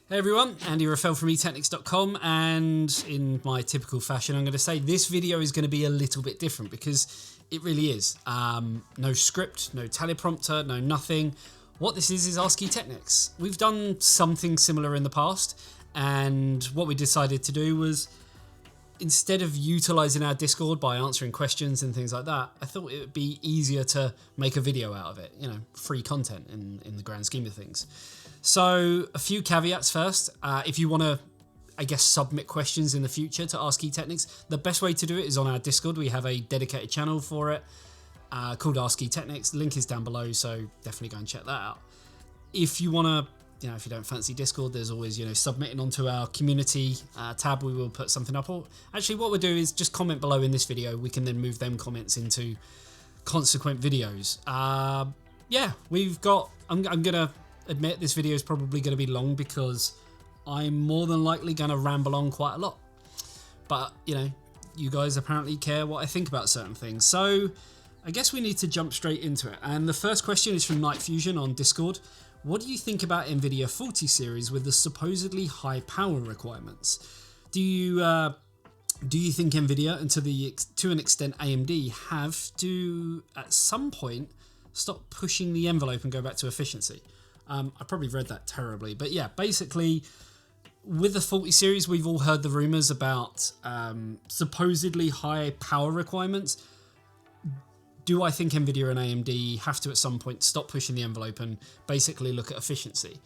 Hey everyone, Andy Rafael from eTeknix.com, and in my typical fashion I'm going to say this video is going to be a little bit different because it really is. No script, no teleprompter, no nothing. What this is Ask eTeknix. We've done something similar in the past, and what we decided to do was, instead of utilising our Discord by answering questions and things like that, I thought it would be easier to make a video out of it, you know, free content in the grand scheme of things. So a few caveats first. If you want to, I guess, submit questions in the future to Ask eTeknix, the best way to do it is on our Discord. We have a dedicated channel for it called Ask eTeknix. Link is down below, so definitely go and check that out. If you want to, if you don't fancy Discord, there's always, submitting onto our community tab. We will put something up. Or actually, what we'll do is just comment below in this video. We can then move them comments into consequent videos. Yeah, we've got. I'm gonna admit this video is probably going to be long because I'm more than likely going to ramble on quite a lot. But you guys apparently care what I think about certain things, so I guess we need to jump straight into it. And the first question is from Night Fusion on Discord. What do you think about NVIDIA 40 series with the supposedly high power requirements? Do you think NVIDIA, and to an extent AMD, have to at some point stop pushing the envelope and go back to efficiency? I probably read that terribly, but yeah, basically with the 40 series, we've all heard the rumors about supposedly high power requirements. Do I think NVIDIA and AMD have to at some point stop pushing the envelope and basically look at efficiency?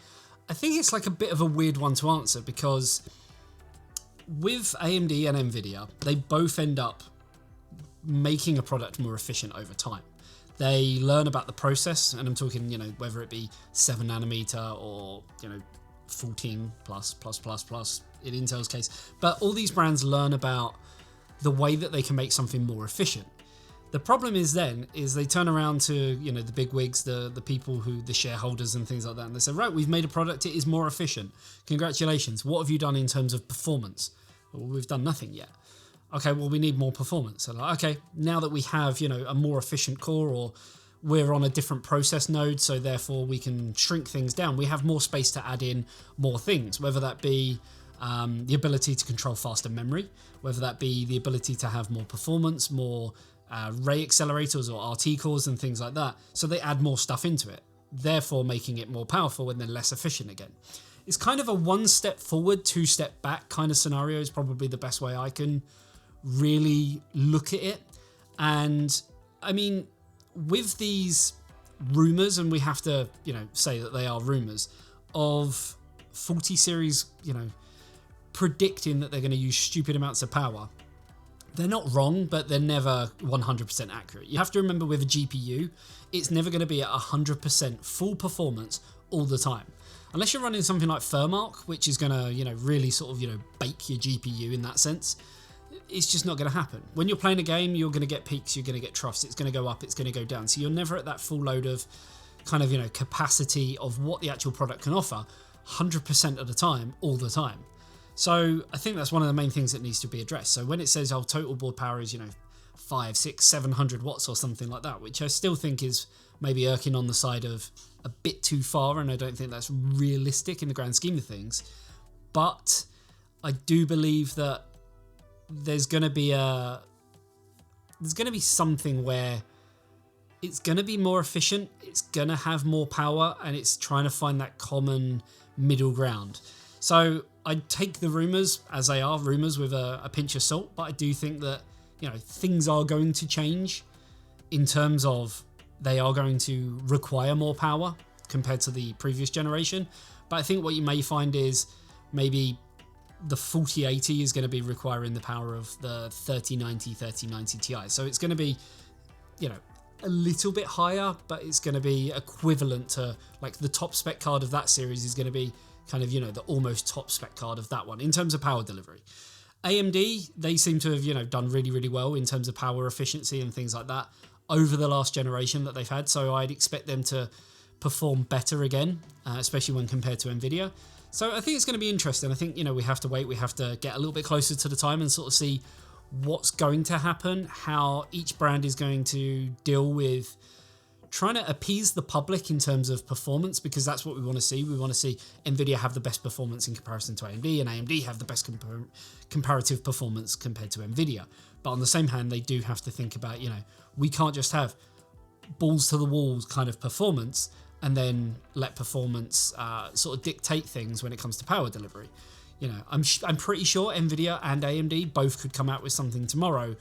I think it's like a bit of a weird one to answer because with AMD and NVIDIA, they both end up making a product more efficient over time. They learn about the process, and I'm talking, whether it be 7 nanometer or, 14 plus in Intel's case. But all these brands learn about the way that they can make something more efficient. The problem is they turn around to, the big wigs, the people the shareholders and things like that, and they say, right, we've made a product, it is more efficient. Congratulations. What have you done in terms of performance? Well, we've done nothing yet. Okay, well, we need more performance. So okay, now that we have, a more efficient core, or we're on a different process node, so therefore we can shrink things down. We have more space to add in more things, whether that be the ability to control faster memory, whether that be the ability to have more performance, more ray accelerators or RT cores and things like that. So they add more stuff into it, therefore making it more powerful and then less efficient again. It's kind of a 1 step forward, 2 step back kind of scenario is probably the best way I can really look at it. And I mean, with these rumors, and we have to say that they are rumors, of 40 series predicting that they're going to use stupid amounts of power, they're not wrong, but they're never 100% accurate. You have to remember, with a GPU, it's never going to be at 100% full performance all the time, unless you're running something like Firmark, which is going to really sort of bake your GPU in that sense. It's just not going to happen. When you're playing a game, you're going to get peaks, you're going to get troughs, it's going to go up, it's going to go down. So you're never at that full load of kind of, capacity of what the actual product can offer 100% of the time, all the time. So I think that's one of the main things that needs to be addressed. So when it says, total board power is, 500, 600, 700 watts or something like that, which I still think is maybe irking on the side of a bit too far, and I don't think that's realistic in the grand scheme of things. But I do believe that there's going to be something where it's going to be more efficient, it's going to have more power, and it's trying to find that common middle ground. So I take the rumors as they are, rumors with a pinch of salt, but I do think that things are going to change in terms of they are going to require more power compared to the previous generation. But I think what you may find is maybe the 4080 is going to be requiring the power of the 3090 Ti. So it's going to be, a little bit higher, but it's going to be equivalent to, like, the top spec card of that series is going to be kind of, the almost top spec card of that one in terms of power delivery. AMD, they seem to have, done really, really well in terms of power efficiency and things like that over the last generation that they've had. So I'd expect them to perform better again, especially when compared to NVIDIA. So I think it's going to be interesting. I think, we have to wait. We have to get a little bit closer to the time and sort of see what's going to happen, how each brand is going to deal with trying to appease the public in terms of performance, because that's what we want to see. We want to see NVIDIA have the best performance in comparison to AMD, and AMD have the best comparative performance compared to NVIDIA. But on the same hand, they do have to think about, we can't just have balls to the walls kind of performance and then let performance sort of dictate things when it comes to power delivery. I'm pretty sure NVIDIA and AMD both could come out with something tomorrow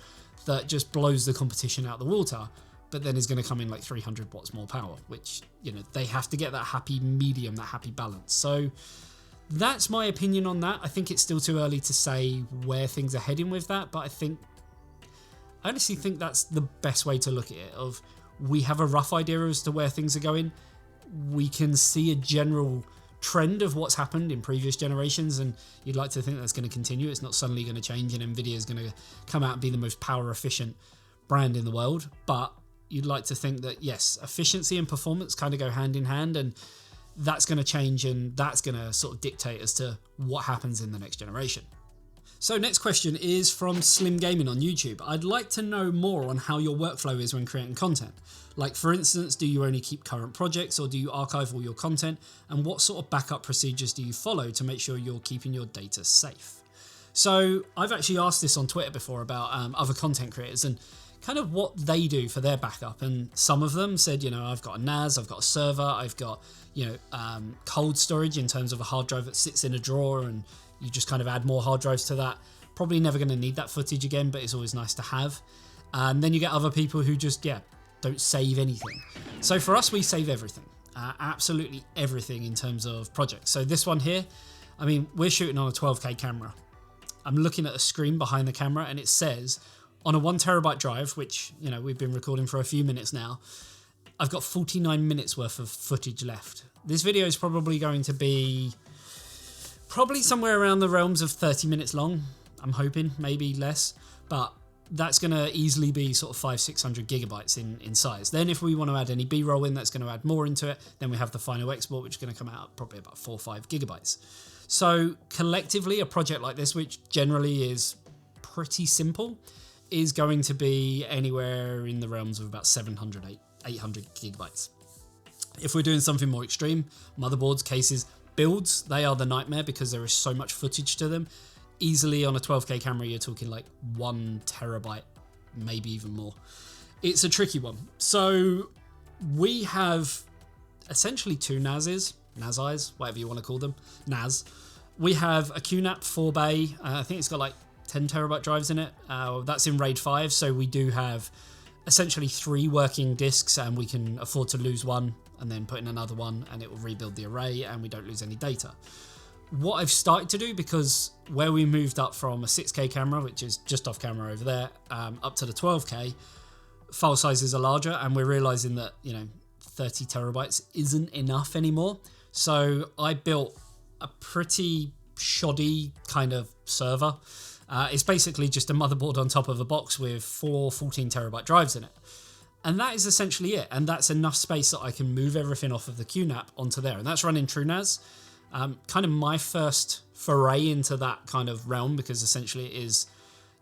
that just blows the competition out the water, but then is going to come in like 300 watts more power, which, they have to get that happy medium, that happy balance. So that's my opinion on that. I think it's still too early to say where things are heading with that, but I honestly think that's the best way to look at it. We have a rough idea as to where things are going. We can see a general trend of what's happened in previous generations, and you'd like to think that's going to continue. It's not suddenly going to change and NVIDIA is going to come out and be the most power efficient brand in the world, but you'd like to think that, yes, efficiency and performance kind of go hand in hand, and that's going to change, and that's going to sort of dictate as to what happens in the next generation. So next question is from Slim Gaming on YouTube. I'd like to know more on how your workflow is when creating content. Like, for instance, do you only keep current projects or do you archive all your content? And what sort of backup procedures do you follow to make sure you're keeping your data safe? So I've actually asked this on Twitter before about other content creators and kind of what they do for their backup. And some of them said, I've got a NAS, I've got a server, I've got, cold storage in terms of a hard drive that sits in a drawer, and you just kind of add more hard drives to that. Probably never going to need that footage again, but it's always nice to have. And then you get other people who just, don't save anything. So for us, we save everything, absolutely everything in terms of projects. So this one here, we're shooting on a 12K camera. I'm looking at a screen behind the camera and it says on a 1 terabyte drive, which, we've been recording for a few minutes now, I've got 49 minutes worth of footage left. This video is probably going to be somewhere around the realms of 30 minutes long. I'm hoping, maybe less, but that's going to easily be sort of 500-600 gigabytes in size. Then if we want to add any B-roll in, that's going to add more into it. Then we have the final export, which is going to come out probably about 4 or 5 gigabytes. So collectively, a project like this, which generally is pretty simple, is going to be anywhere in the realms of about 700, 800 gigabytes. If we're doing something more extreme, motherboards, cases, builds, they are the nightmare because there is so much footage to them. Easily on a 12K camera, you're talking like 1 terabyte, maybe even more. It's a tricky one. So we have essentially two NASs, whatever you want to call them, NAS. We have a QNAP 4 bay. I think it's got like 10 terabyte drives in it. That's in RAID 5. So we do have essentially 3 working disks, and we can afford to lose one and then put in another one, and it will rebuild the array and we don't lose any data. What I've started to do, because where we moved up from a 6K camera, which is just off camera over there, up to the 12K, file sizes are larger, and we're realizing that, 30 terabytes isn't enough anymore. So I built a pretty shoddy kind of server. It's basically just a motherboard on top of a box with 4 14 terabyte drives in it. And that is essentially it. And that's enough space that I can move everything off of the QNAP onto there. And that's running TrueNAS. Kind of my first foray into that kind of realm, because essentially it is,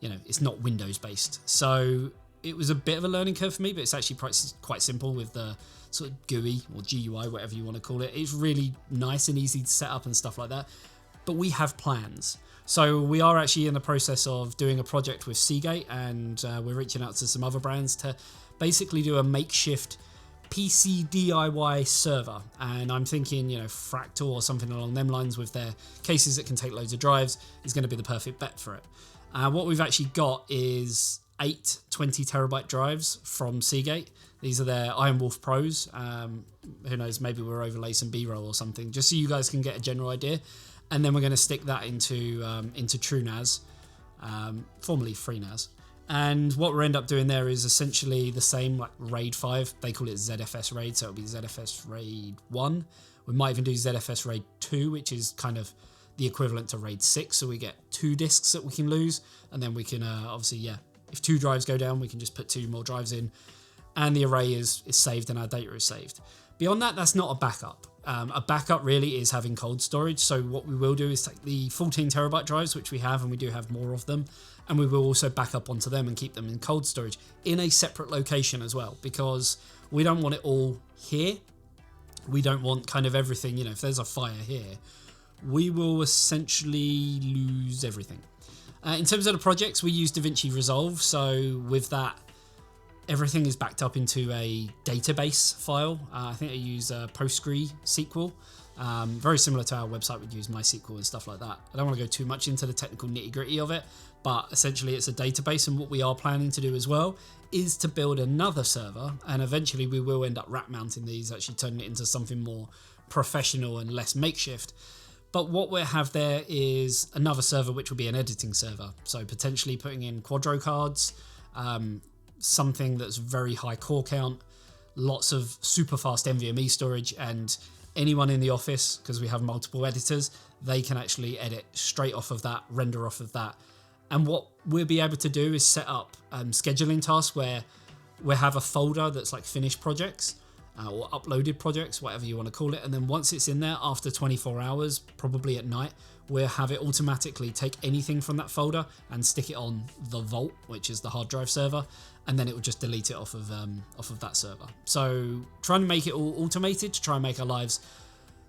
it's not Windows based. So it was a bit of a learning curve for me, but it's actually quite simple with the sort of GUI or GUI, whatever you want to call it. It's really nice and easy to set up and stuff like that. But we have plans. So we are actually in the process of doing a project with Seagate, and we're reaching out to some other brands to basically do a makeshift PC DIY server. And I'm thinking, Fractal or something along them lines with their cases that can take loads of drives is going to be the perfect bet for it. What we've actually got is 8 20 terabyte drives from Seagate. These are their Iron Wolf Pros. Who knows, maybe we'll overlay some B-roll or something, just so you guys can get a general idea. And then we're going to stick that into TrueNAS, formerly FreeNAS. And what we'll end up doing there is essentially the same, like RAID 5. They call it ZFS RAID, so it'll be ZFS RAID 1. We might even do ZFS RAID 2, which is kind of the equivalent to RAID 6. So we get 2 disks that we can lose. And then we can, obviously, if 2 drives go down, we can just put 2 more drives in. And the array is saved and our data is saved. Beyond that, that's not a backup. A backup really is having cold storage. So what we will do is take the 14 terabyte drives, which we have, and we do have more of them, and we will also back up onto them and keep them in cold storage in a separate location as well, because We don't want it all here. We don't want kind of everything, if there's a fire here, we will essentially lose everything. In terms of the projects, we use DaVinci Resolve. So with that, everything is backed up into a database file. I think I use PostgreSQL. Very similar to our website would use MySQL and stuff like that. I don't want to go too much into the technical nitty-gritty of it, but essentially it's a database, and what we are planning to do as well is to build another server, and eventually we will end up rack mounting these, actually turning it into something more professional and less makeshift. But what we'll have there is another server which will be an editing server, so potentially putting in Quadro cards, something that's very high core count, lots of super fast NVMe storage, and anyone in the office, because we have multiple editors, they can actually edit straight off of that, render off of that. And what we'll be able to do is set up scheduling tasks where we'll have a folder that's like finished projects or uploaded projects, whatever you want to call it. And then once it's in there, after 24 hours, probably at night, we'll have it automatically take anything from that folder and stick it on the Vault, which is the hard drive server, and then it will just delete it off of that server. So trying to make it all automated to try and make our lives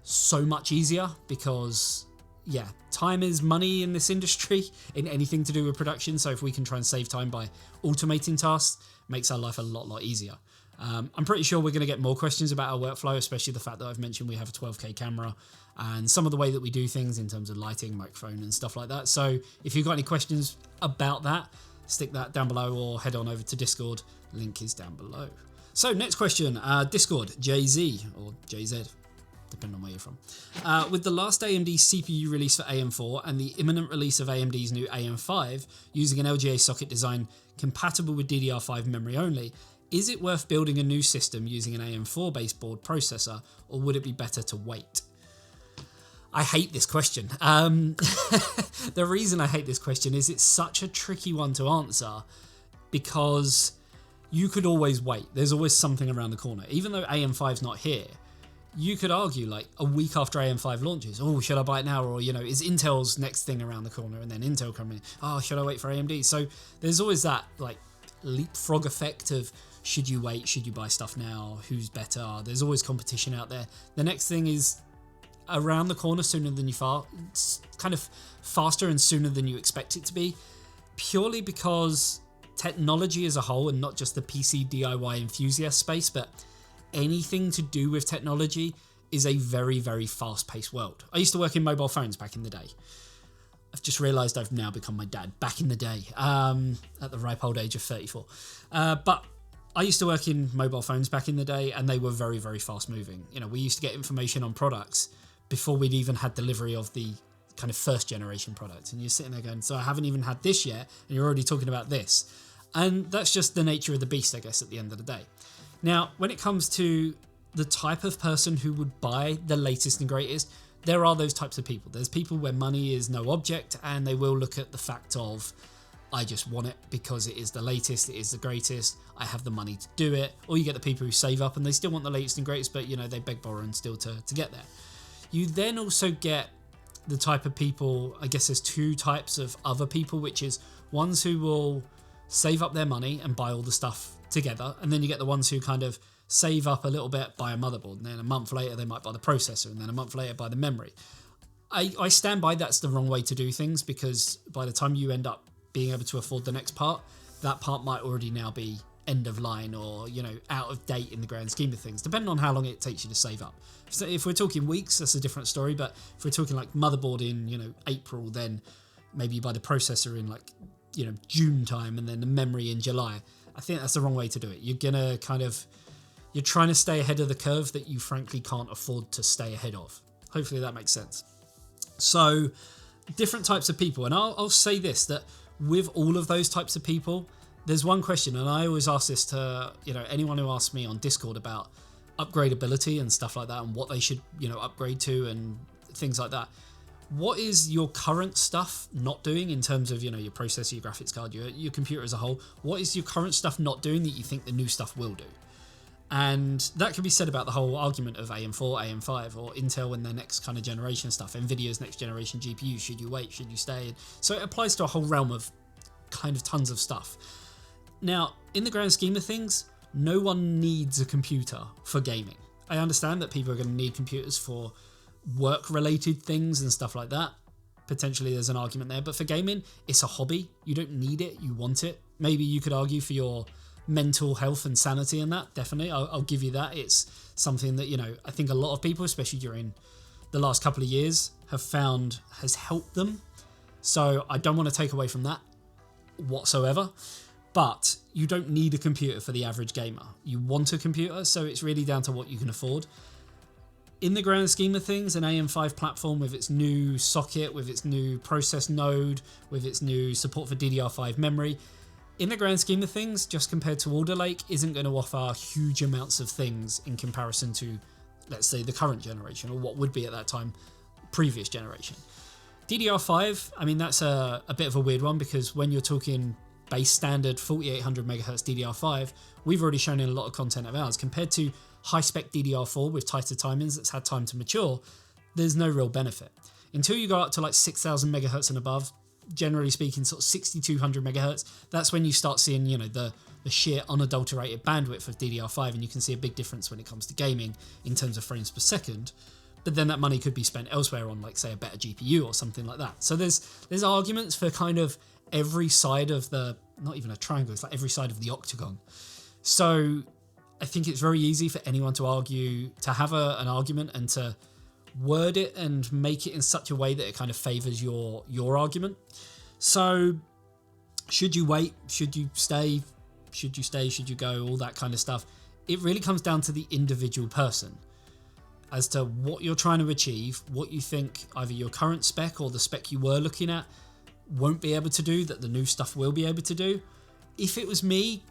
so much easier, because yeah, time is money in this industry, in anything to do with production. So if we can try and save time by automating tasks, it makes our life a lot easier. I'm pretty sure we're going to get more questions about our workflow, especially the fact that I've mentioned we have a 12K camera and some of the way that we do things in terms of lighting, microphone and stuff like that. So if you've got any questions about that, stick that down below or head on over to Discord. Link is down below. So next question, Discord, JZ or JZ, depending on where you're from. With the last AMD CPU release for AM4 and the imminent release of AMD's new AM5 using an LGA socket design compatible with DDR5 memory only, is it worth building a new system using an AM4 based board processor, or would it be better to wait? I hate this question. The reason I hate this question is it's such a tricky one to answer, because you could always wait. There's always something around the corner. Even though AM5's not here, you could argue like a week after AM5 launches, oh, should I buy it now? Or, is Intel's next thing around the corner? And then Intel coming in, oh, should I wait for AMD? So there's always that like leapfrog effect of, should you wait? Should you buy stuff now? Who's better? There's always competition out there. The next thing is around the corner sooner than you it's kind of faster and sooner than you expect it to be, purely because technology as a whole, and not just the PC DIY enthusiast space, but anything to do with technology is a very fast-paced world. I used to work in mobile phones back in the day. I've just realised I've now become my dad. Back in the day, at the ripe old age of 34. But I used to work in mobile phones back in the day, and they were very fast moving. We used to get information on products before we'd even had delivery of the kind of first generation product. And you're sitting there going, so I haven't even had this yet, and you're already talking about this. And that's just the nature of the beast, I guess, at the end of the day. Now, when it comes to the type of person who would buy the latest and greatest, there are those types of people. There's people where money is no object, and they will look at the fact of, I just want it because it is the latest, it is the greatest, I have the money to do it. Or you get the people who save up and they still want the latest and greatest, but they beg, borrow and still to get there. You then also get the type of people, I guess there's two types of other people, which is ones who will save up their money and buy all the stuff together, and then you get the ones who kind of save up a little bit, buy a motherboard, and then a month later they might buy the processor, and then a month later buy the memory. I stand by that's the wrong way to do things, because by the time you end up being able to afford the next part, that part might already now be end of line or out of date in the grand scheme of things, depending on how long it takes you to save up. So if we're talking weeks, that's a different story, but if we're talking like motherboard in April, then maybe you buy the processor in like June time, and then the memory in July. I think that's the wrong way to do it. You're trying to stay ahead of the curve that you frankly can't afford to stay ahead of. Hopefully that makes sense. So different types of people, and I'll say this, that with all of those types of people, there's one question, and I always ask this to anyone who asks me on Discord about upgradability and stuff like that, and what they should upgrade to and things like that. What is your current stuff not doing in terms of your processor, your graphics card, your computer as a whole? What is your current stuff not doing that you think the new stuff will do? And that can be said about the whole argument of AM4, AM5, or Intel and their next kind of generation stuff, NVIDIA's next generation GPU. Should you wait? Should you stay? So it applies to a whole realm of kind of tons of stuff. Now, in the grand scheme of things, no one needs a computer for gaming. I understand that people are going to need computers for work-related things and stuff like that. Potentially there's an argument there, but for gaming, it's a hobby. You don't need it, you want it. Maybe you could argue for your mental health and sanity in that, definitely. I'll give you that. It's something that, I think a lot of people, especially during the last couple of years, have found has helped them. So I don't want to take away from that whatsoever. But you don't need a computer for the average gamer. You want a computer, so it's really down to what you can afford. In the grand scheme of things, an AM5 platform with its new socket, with its new process node, with its new support for DDR5 memory, in the grand scheme of things, just compared to Alder Lake, isn't going to offer huge amounts of things in comparison to, let's say, the current generation, or what would be at that time, previous generation. DDR5, I mean, that's a bit of a weird one, because when you're talking base standard 4800 megahertz DDR5, we've already shown in a lot of content of ours. Compared to high-spec DDR4 with tighter timings that's had time to mature, there's no real benefit. Until you go up to like 6000 megahertz and above, generally speaking, sort of 6200 megahertz, that's when you start seeing, the sheer unadulterated bandwidth of DDR5, and you can see a big difference when it comes to gaming in terms of frames per second. But then that money could be spent elsewhere on, like, say, a better GPU or something like that. So there's arguments for kind of every side of the, not even a triangle, it's like every side of the octagon. So I think it's very easy for anyone to argue, to have an argument and to word it and make it in such a way that it kind of favors your argument. So should you wait? Should you stay? Should you go? All that kind of stuff. It really comes down to the individual person as to what you're trying to achieve, what you think either your current spec or the spec you were looking at won't be able to do that the new stuff will be able to do. If it was me,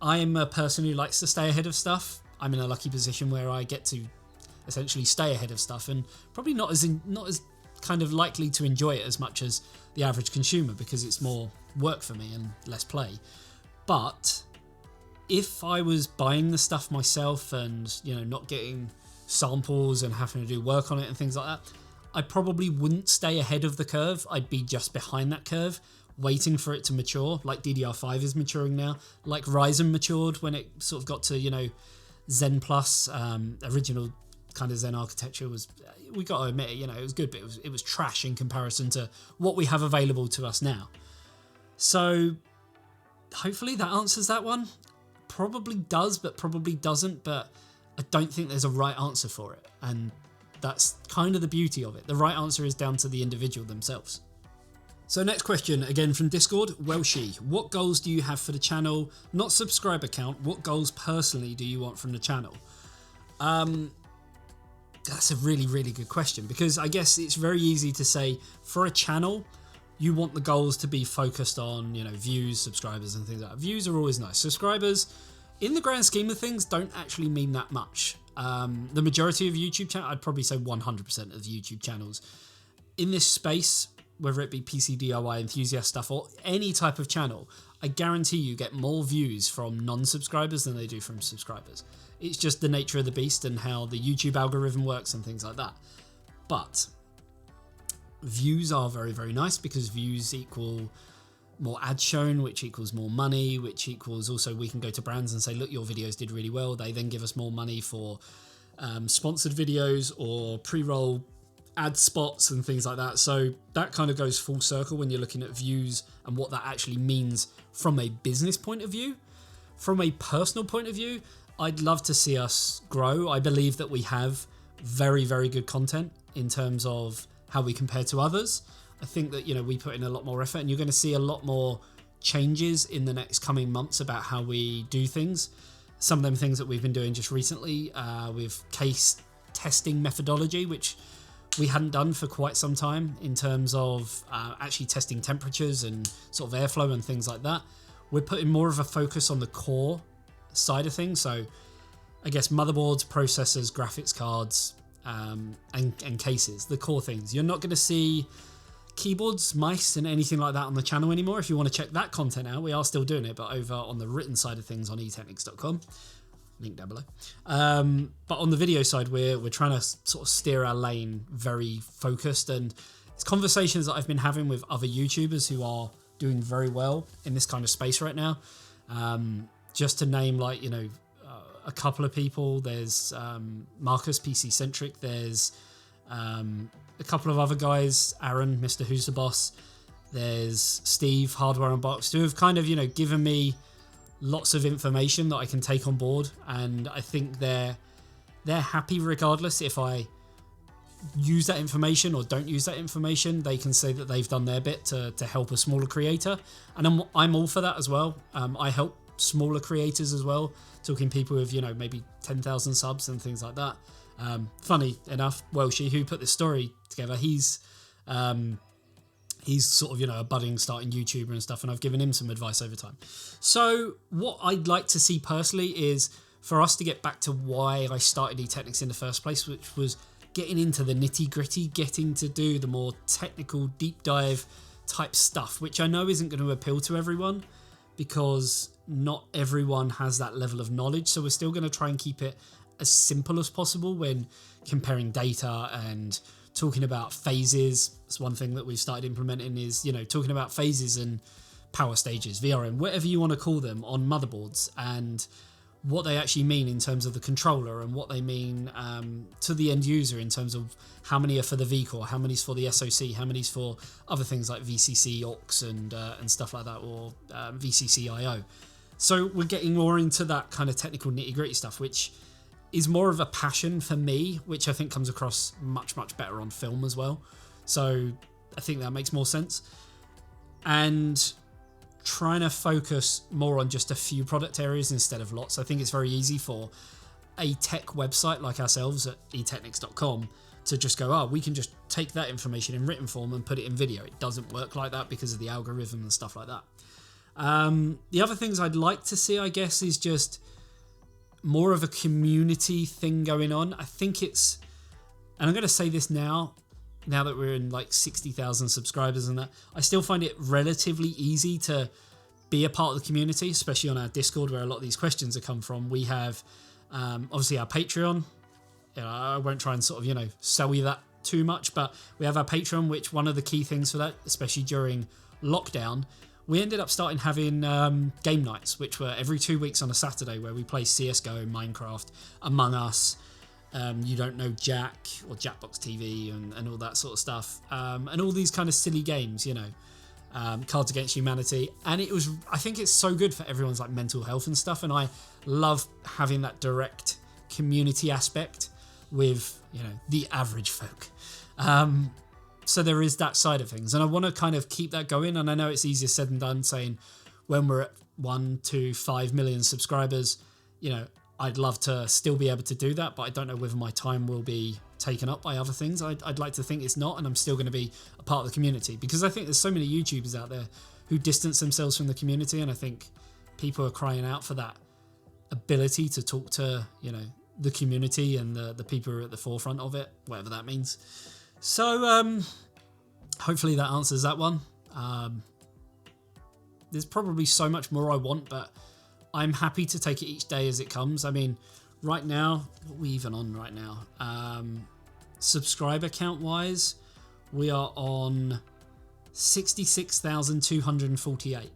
I am a person who likes to stay ahead of stuff. I'm in a lucky position where I get to essentially stay ahead of stuff, and probably not as kind of likely to enjoy it as much as the average consumer, because it's more work for me and less play. But if I was buying the stuff myself and not getting samples and having to do work on it and things like that, I probably wouldn't stay ahead of the curve. I'd be just behind that curve, waiting for it to mature, like DDR5 is maturing now, like Ryzen matured when it sort of got to, Zen Plus, original kind of Zen architecture was, we got to admit it, it was good, but it was trash in comparison to what we have available to us now. So hopefully that answers that one. Probably does, but probably doesn't, but I don't think there's a right answer for it. And that's kind of the beauty of it. The right answer is down to the individual themselves. So next question, again from Discord, Welshie. What goals do you have for the channel? Not subscriber count. What goals personally do you want from the channel? That's a really, really good question, because I guess it's very easy to say for a channel, you want the goals to be focused on, views, subscribers and things like that. Views are always nice. Subscribers, in the grand scheme of things, don't actually mean that much. The majority of YouTube channels, I'd probably say 100% of YouTube channels in this space, whether it be PC DIY enthusiast stuff or any type of channel, I guarantee you get more views from non-subscribers than they do from subscribers. It's just the nature of the beast and how the YouTube algorithm works and things like that. But views are very, very nice, because views equal more ads shown, which equals more money, which equals also we can go to brands and say, look, your videos did really well. They then give us more money for sponsored videos or pre-roll ad spots and things like that. So that kind of goes full circle when you're looking at views and what that actually means from a business point of view. From a personal point of view, I'd love to see us grow. I believe that we have very, very good content in terms of how we compare to others. I think that, we put in a lot more effort, and you're going to see a lot more changes in the next coming months about how we do things. Some of them things that we've been doing just recently with case testing methodology, which we hadn't done for quite some time in terms of actually testing temperatures and sort of airflow and things like that. We're putting more of a focus on the core side of things. So I guess motherboards, processors, graphics cards, and cases, the core things. You're not going to see keyboards, mice, and anything like that on the channel anymore. If you want to check that content out, we are still doing it, but over on the written side of things on eTeknix.com. Link down below. But on the video side, we're trying to sort of steer our lane very focused, and it's conversations that I've been having with other YouTubers who are doing very well in this kind of space right now. Just to name, like, a couple of people. There's Marcus, PC Centric. There's a couple of other guys, Aaron, Mr. Who's the Boss. There's Steve, Hardware Unboxed, who have kind of, you know, given me lots of information that I can take on board. And I think they're happy regardless if I use that information or don't use that information. They can say that they've done their bit to help a smaller creator, and I'm all for that as well. I help smaller creators as well, talking people with, you know, maybe 10,000 subs and things like that. Funny enough, Welshie, who put this story together, he's sort of, you know, a budding starting YouTuber and stuff, and I've given him some advice over time. So what I'd like to see personally is for us to get back to why I started eTeknix in the first place, which was getting into the nitty gritty, getting to do the more technical deep dive type stuff, which I know isn't going to appeal to everyone because not everyone has that level of knowledge. So we're still going to try and keep it as simple as possible when comparing data and talking about phases. It's one thing that we've started implementing is, you know, talking about phases and power stages, VRM, whatever you want to call them, on motherboards, and what they actually mean in terms of the controller and what they mean to the end user in terms of how many are for the vCore, how many's for the SoC, how many's for other things like VCC aux and stuff like that, or VCC IO. So we're getting more into that kind of technical nitty gritty stuff, which is more of a passion for me, which I think comes across much, much better on film as well. So I think that makes more sense. And trying to focus more on just a few product areas instead of lots. I think it's very easy for a tech website like ourselves at eTeknix.com to just go, oh, we can just take that information in written form and put it in video. It doesn't work like that because of the algorithm and stuff like that. The other things I'd like to see, I guess, is just more of a community thing going on. I think it's, and I'm going to say this now that we're in like 60,000 subscribers and that, I still find it relatively easy to be a part of the community, especially on our Discord where a lot of these questions have come from. We have obviously our Patreon. You know, I won't try and sort of, you know, sell you that too much, but we have our Patreon, which one of the key things for that, especially during lockdown, we ended up starting having game nights, which were every 2 weeks on a Saturday, where we play CSGO, Minecraft, Among Us, You Don't Know Jack, or Jackbox TV, and all that sort of stuff. And all these kind of silly games, you know, Cards Against Humanity. And it was, I think it's so good for everyone's like mental health and stuff. And I love having that direct community aspect with, you know, the average folk. So there is that side of things, and I want to kind of keep that going. And I know it's easier said than done saying when we're at 1 to 5 million subscribers, you know, I'd love to still be able to do that, but I don't know whether my time will be taken up by other things. I'd like to think it's not, and I'm still going to be a part of the community, because I think there's so many YouTubers out there who distance themselves from the community, and I think people are crying out for that ability to talk to, you know, the community and the people who are at the forefront of it, whatever that means. So hopefully that answers that one. There's probably so much more I want, but I'm happy to take it each day as it comes. I mean, right now, what are we even on right now? Subscriber count wise, we are on 66,248.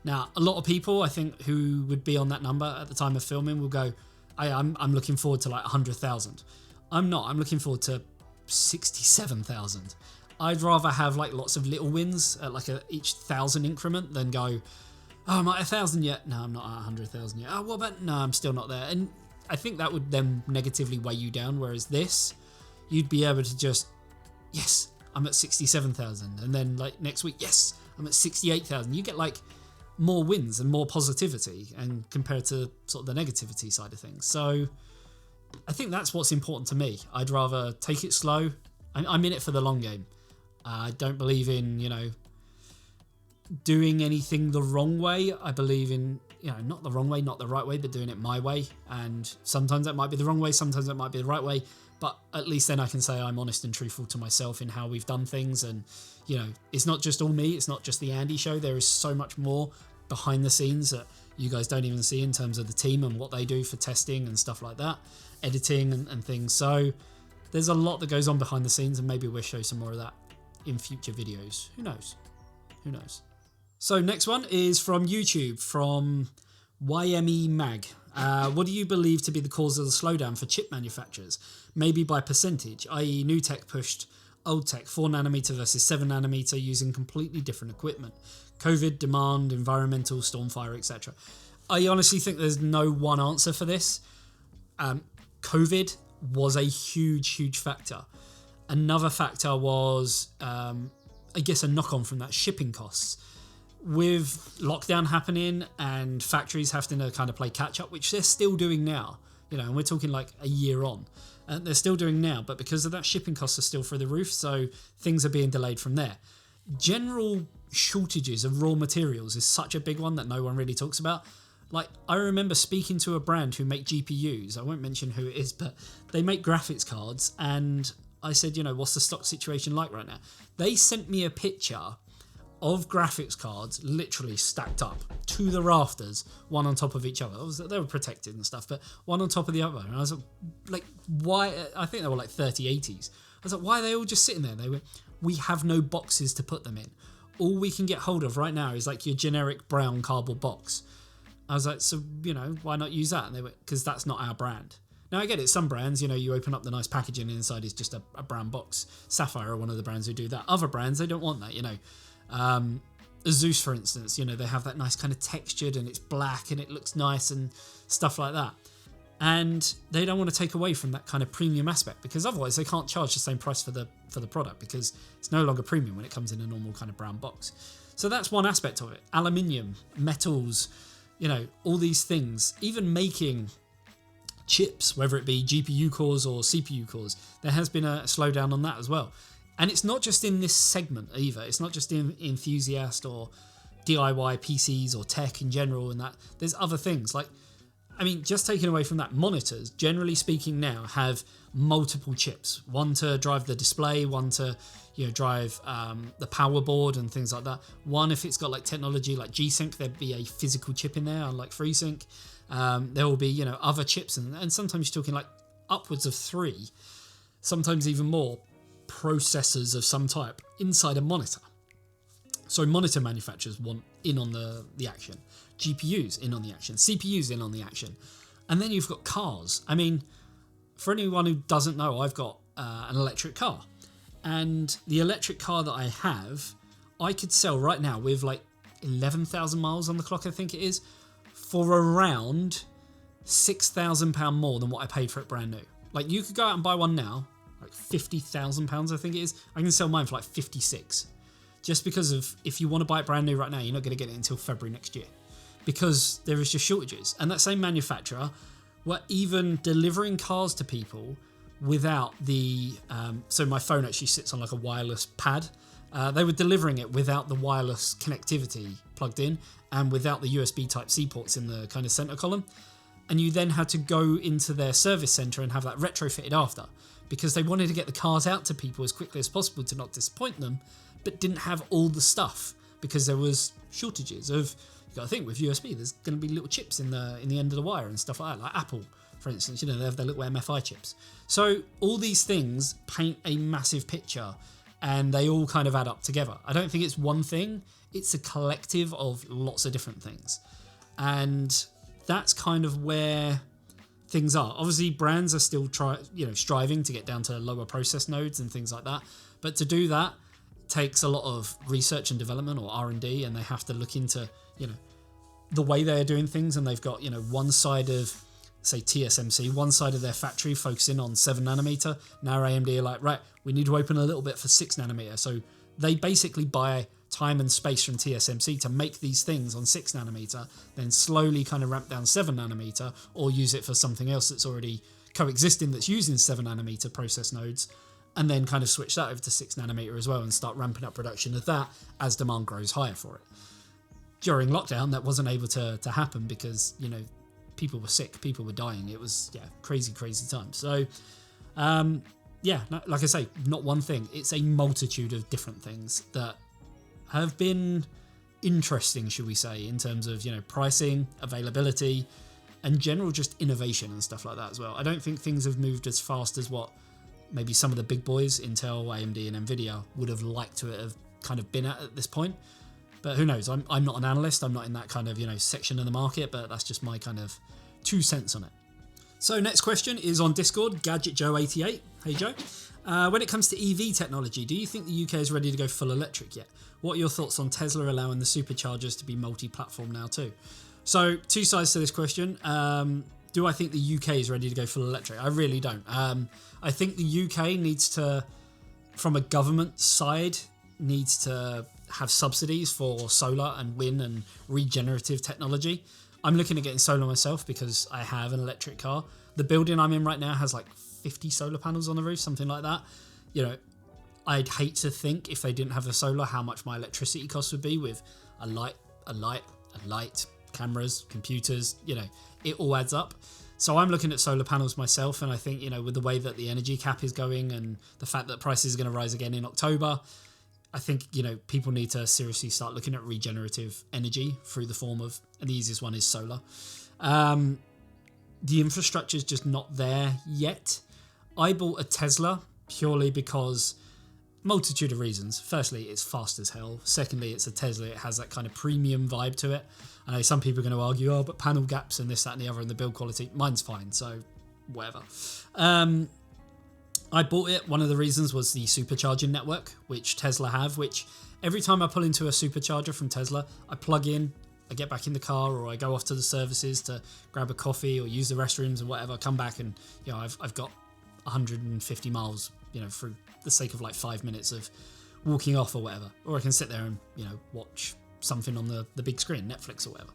Now, a lot of people, I think, who would be on that number at the time of filming will go, I'm looking forward to like 100,000. I'm not. I'm looking forward to 67,000. I'd rather have like lots of little wins at like each 1,000 increment than go, oh, I'm at 1,000 yet. No, I'm not at 100,000 yet. Oh, what about? No, I'm still not there. And I think that would then negatively weigh you down. Whereas this, you'd be able to just, yes, I'm at 67,000. And then like next week, yes, I'm at 68,000. You get like more wins and more positivity, and compared to sort of the negativity side of things. So I think that's what's important to me. I'd rather take it slow. I'm in it for the long game. I don't believe in, you know, doing anything the wrong way. I believe in, you know, not the wrong way, not the right way, but doing it my way. And sometimes that might be the wrong way, sometimes that might be the right way. But at least then I can say I'm honest and truthful to myself in how we've done things. And, you know, it's not just all me. It's not just the Andy show. There is so much more behind the scenes that you guys don't even see in terms of the team and what they do for testing and stuff like that, editing and things. So there's a lot that goes on behind the scenes, and maybe we'll show some more of that in future videos. Who knows? Who knows? So next one is from YouTube, from YME Mag. What do you believe to be the cause of the slowdown for chip manufacturers? Maybe by percentage, i.e. new tech pushed old tech 4nm versus 7nm using completely different equipment. COVID, demand, environmental, stormfire, etc. I honestly think there's no one answer for this. COVID was a huge factor. Another factor was, I guess, a knock-on from that, shipping costs. With lockdown happening and factories having to kind of play catch-up, which they're still doing now, and we're talking like a year on, they're still doing now, but because of that, shipping costs are still through the roof, so things are being delayed from there. General shortages of raw materials is such a big one that no one really talks about. Like, I remember speaking to a brand who make GPUs. I won't mention who it is, but they make graphics cards. And I said, what's the stock situation like right now? They sent me a picture of graphics cards literally stacked up to the rafters, one on top of each other. They were protected and stuff, but one on top of the other. And I was like, why? I think they were like 3080s. I was like, why are they all just sitting there? They were, we have no boxes to put them in. All we can get hold of right now is like your generic brown cardboard box. I was like, so, why not use that? And they were, because that's not our brand. Now, I get it. Some brands, you open up the nice packaging and inside is just a brown box. Sapphire are one of the brands who do that. Other brands, they don't want that, Asus, for instance, they have that nice kind of textured and it's black and it looks nice and stuff like that. And they don't want to take away from that kind of premium aspect, because otherwise they can't charge the same price for the product, because it's no longer premium when it comes in a normal kind of brown box. So that's one aspect of it. Aluminium, metals, all these things, even making chips, whether it be GPU cores or CPU cores, there has been a slowdown on that as well. And it's not just in this segment either. It's not just in enthusiast or DIY PCs or tech in general and that. There's other things like, just taking away from that, monitors, generally speaking now, have multiple chips. One to drive the display, one to drive the power board and things like that. One, if it's got like technology like G-Sync, there'd be a physical chip in there, unlike FreeSync. There will be other chips, and sometimes you're talking like upwards of 3, sometimes even more processors of some type inside a monitor. So monitor manufacturers want in on the action, GPUs in on the action, CPUs in on the action, and then you've got cars. For anyone who doesn't know, I've got an electric car. And the electric car that I have, I could sell right now with like 11,000 miles on the clock, I think it is, for around £6,000 more than what I paid for it brand new. Like, you could go out and buy one now, like £50,000, I think it is. I can sell mine for like 56. Just because of, if you want to buy it brand new right now, you're not going to get it until February next year, because there is just shortages. And that same manufacturer were even delivering cars to people without the, so my phone actually sits on like a wireless pad. They were delivering it without the wireless connectivity plugged in and without the USB Type-C ports in the kind of center column. And you then had to go into their service center and have that retrofitted after, because they wanted to get the cars out to people as quickly as possible to not disappoint them, but didn't have all the stuff because there was shortages of, you got to think, with USB, there's going to be little chips in the end of the wire and stuff like that, like Apple, for instance, they have their little MFI chips. So all these things paint a massive picture and they all kind of add up together. I don't think it's one thing, it's a collective of lots of different things. And that's kind of where things are. Obviously, brands are still striving to get down to lower process nodes and things like that. But to do that takes a lot of research and development, or R&D, and they have to look into, the way they're doing things. And they've got, one side of, say, TSMC, one side of their factory focusing on 7nm. Now AMD are like, right, we need to open a little bit for 6nm. So they basically buy time and space from TSMC to make these things on 6nm, then slowly kind of ramp down 7nm, or use it for something else that's already coexisting that's using 7nm process nodes, and then kind of switch that over to 6nm as well and start ramping up production of that as demand grows higher for it. During lockdown, that wasn't able to happen because, people were sick, people were dying. It was, crazy times. So, like I say, not one thing. It's a multitude of different things that have been interesting, should we say, in terms of, pricing, availability, and general just innovation and stuff like that as well. I don't think things have moved as fast as what maybe some of the big boys, Intel, AMD, and NVIDIA, would have liked to have kind of been at this point. But who knows? I'm not an analyst. I'm not in that kind of, section of the market, but that's just my kind of 2 cents on it. So next question is on Discord, GadgetJoe88. Hey Joe. When it comes to EV technology, do you think the UK is ready to go full electric yet? What are your thoughts on Tesla allowing the superchargers to be multi-platform now too? So 2 sides to this question. Do I think the UK is ready to go full electric? I really don't. I think the UK needs to, from a government side, needs to have subsidies for solar and wind and regenerative technology. I'm looking at getting solar myself because I have an electric car. The building I'm in right now has like 50 solar panels on the roof, something like that. I'd hate to think if they didn't have the solar how much my electricity costs would be with a light, cameras, computers, it all adds up. So I'm looking at solar panels myself, and I think, with the way that the energy cap is going and the fact that prices are going to rise again in October, I think, people need to seriously start looking at regenerative energy through the form of, and the easiest one is solar. The infrastructure is just not there yet. I bought a Tesla purely because multitude of reasons. Firstly, it's fast as hell. Secondly, it's a Tesla. It has that kind of premium vibe to it. I know some people are going to argue, but panel gaps and this, that, and the other, and the build quality. Mine's fine, so whatever. I bought it. One of the reasons was the supercharging network, which Tesla have, which every time I pull into a supercharger from Tesla, I plug in, I get back in the car, or I go off to the services to grab a coffee or use the restrooms or whatever, come back and, I've got 150 miles, for the sake of like 5 minutes of walking off or whatever. Or I can sit there and, watch something on the big screen, Netflix or whatever.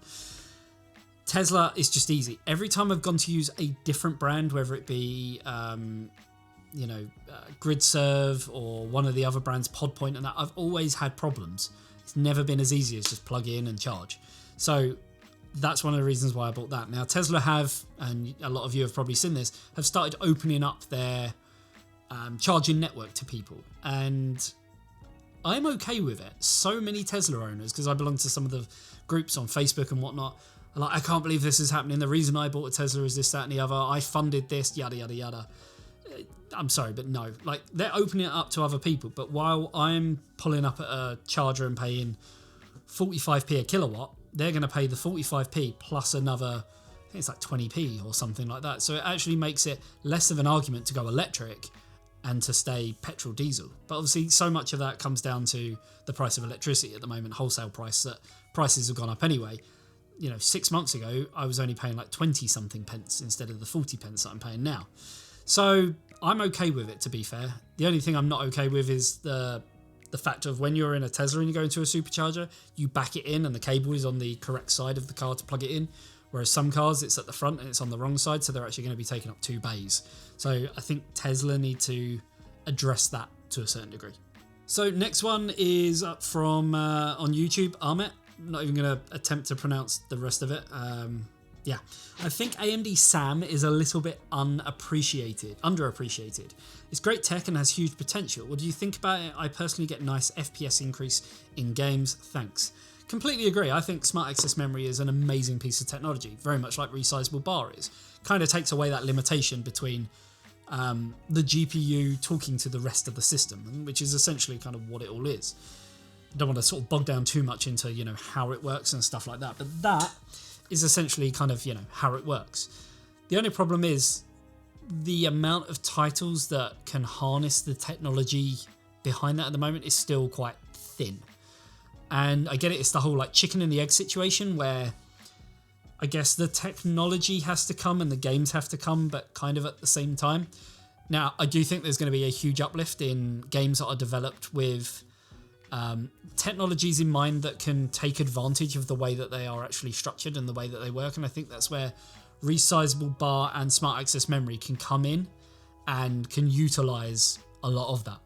Tesla is just easy. Every time I've gone to use a different brand, whether it be, GridServe or one of the other brands, PodPoint and that, I've always had problems. It's never been as easy as just plug in and charge. So that's one of the reasons why I bought that. Now Tesla have, and a lot of you have probably seen this, have started opening up their charging network to people, and I'm okay with it. So many Tesla owners, because I belong to some of the groups on Facebook and whatnot, are like, I can't believe this is happening. The reason I bought a Tesla is this, that, and the other. I funded this, yada, yada, yada. I'm sorry, but no. Like, they're opening it up to other people, but while I'm pulling up at a charger and paying 45p a kilowatt, they're going to pay the 45p plus another, I think it's like 20p or something like that. So it actually makes it less of an argument to go electric and to stay petrol diesel. But obviously so much of that comes down to the price of electricity at the moment, wholesale price, that prices have gone up anyway. 6 months ago, I was only paying like 20 something pence instead of the 40 pence that I'm paying now. So I'm okay with it, to be fair. The only thing I'm not okay with is the fact of when you're in a Tesla and you go into a supercharger, you back it in and the cable is on the correct side of the car to plug it in. Whereas some cars, it's at the front and it's on the wrong side, so they're actually going to be taking up 2 bays. So I think Tesla need to address that to a certain degree. So next one is up from on YouTube, Ahmet. I'm not even going to attempt to pronounce the rest of it. Yeah, I think AMD SAM is a little bit underappreciated. It's great tech and has huge potential. What do you think about it? I personally get nice FPS increase in games. Thanks. Completely agree. I think smart access memory is an amazing piece of technology, very much like resizable bar is. Kind of takes away that limitation between the GPU talking to the rest of the system, which is essentially kind of what it all is. I don't want to sort of bog down too much into, how it works and stuff like that, but that is essentially kind of, how it works. The only problem is the amount of titles that can harness the technology behind that at the moment is still quite thin. And I get it, it's the whole like chicken and the egg situation where I guess the technology has to come and the games have to come, but kind of at the same time. Now, I do think there's going to be a huge uplift in games that are developed with technologies in mind that can take advantage of the way that they are actually structured and the way that they work. And I think that's where resizable bar and smart access memory can come in and can utilize a lot of that.